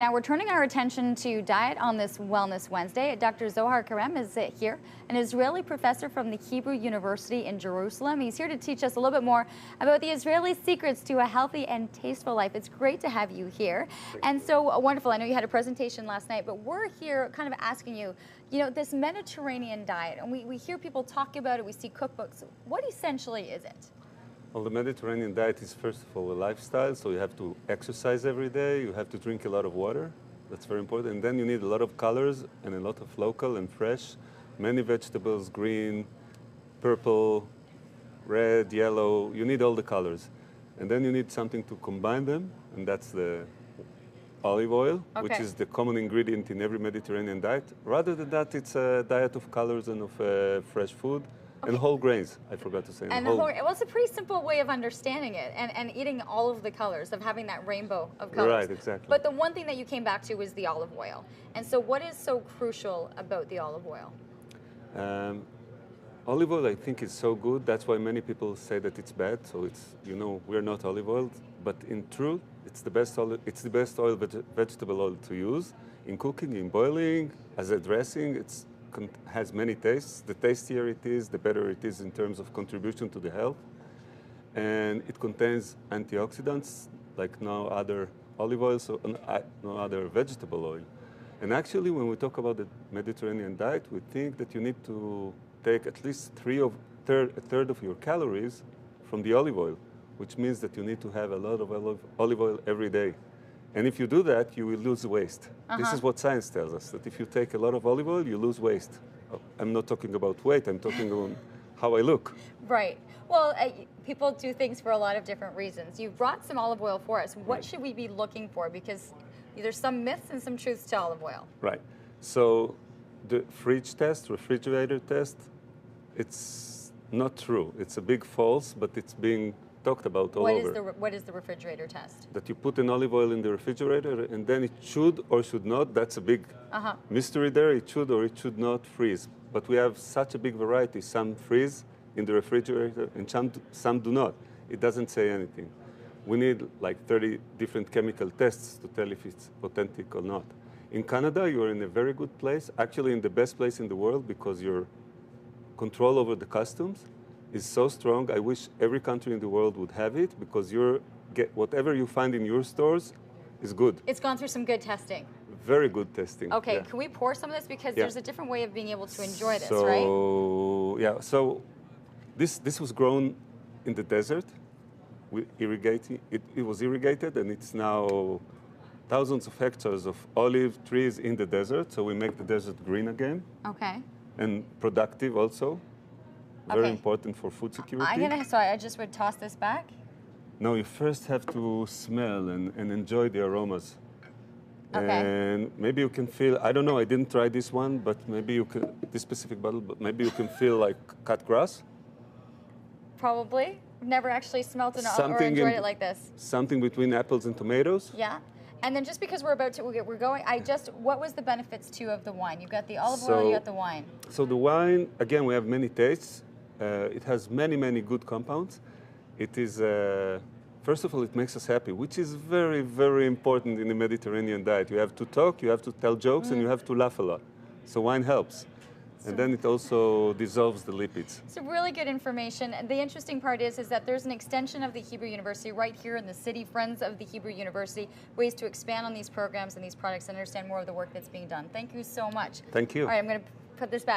Now we're turning our attention to diet on this Wellness Wednesday. Dr. Zohar Kerem is here, an Israeli professor from the Hebrew University in Jerusalem. He's here to teach us a little bit more about the Israeli secrets to a healthy and tasteful life. It's great to have you here. And so wonderful. I know you had a presentation last night, but we're here kind of asking you, this Mediterranean diet, and we hear people talk about it, we see cookbooks. What essentially is it? Well, the Mediterranean diet is first of all a lifestyle, so you have to exercise every day, you have to drink a lot of water, that's very important, and then you need a lot of colors and a lot of local and fresh, many vegetables, green, purple, red, yellow, you need all the colors. And then you need something to combine them, and that's the olive oil, which is the common ingredient in every Mediterranean diet. Rather than that, it's a diet of colors and of fresh food. And whole grains, I forgot to say. Well, it's a pretty simple way of understanding it and eating all of the colors, of having that rainbow of colors. Right, exactly. But the one thing that you came back to was the olive oil. And so what is so crucial about the olive oil? Olive oil, I think, is so good. That's why many people say that it's bad. So it's, we're not olive oil. But in truth, it's the best vegetable oil to use in cooking, in boiling, as a dressing. Has many tastes. The tastier it is, the better it is in terms of contribution to the health. And it contains antioxidants like no other olive oil, so no other vegetable oil. And actually, when we talk about the Mediterranean diet, we think that you need to take at least a third of your calories from the olive oil, which means that you need to have a lot of olive oil every day. And if you do that, you will lose waste. This is what science tells us, that if you take a lot of olive oil, you lose waste. I'm not talking about weight, I'm talking about how I look. Right. Well, people do things for a lot of different reasons. You've brought some olive oil for us. What should we be looking for? Because there's some myths and some truths to olive oil. Right. So the fridge test, refrigerator test, it's not true. It's a big false, but it's being talked about all over. What is the refrigerator test? That you put an olive oil in the refrigerator and then it should or should not, that's a big mystery there, it should or it should not freeze. But we have such a big variety, some freeze in the refrigerator and some do not. It doesn't say anything. We need like 30 different chemical tests to tell if it's authentic or not. In Canada, you're in a very good place, actually in the best place in the world, because your control over the customs is so strong. I wish every country in the world would have it, because whatever you find in your stores is good. It's gone through some good testing. Very good testing. Okay, yeah. Can we pour some of this? Because there's a different way of being able to enjoy this, right? Yeah, so this was grown in the desert. It was irrigated, and it's now thousands of hectares of olive trees in the desert, so we make the desert green again. Okay. And productive also. Very important for food security. So I just would toss this back? No, you first have to smell and enjoy the aromas. Okay. And maybe you can feel, I don't know, I didn't try this one, but maybe you can, this specific bottle, but maybe you can feel like cut grass. Probably. I've never actually smelt it or enjoyed it like this. Something between apples and tomatoes. Yeah. And then just because we're going, what was the benefits too of the wine? You've got the olive oil, you got the wine. So the wine, again, we have many tastes. It has many, many good compounds. It is, first of all, it makes us happy, which is very, very important in the Mediterranean diet. You have to talk, you have to tell jokes, and you have to laugh a lot. So wine helps. And then it also dissolves the lipids. So really good information. And the interesting part is that there's an extension of the Hebrew University right here in the city, Friends of the Hebrew University, ways to expand on these programs and these products and understand more of the work that's being done. Thank you so much. Thank you. All right, I'm going to put this back.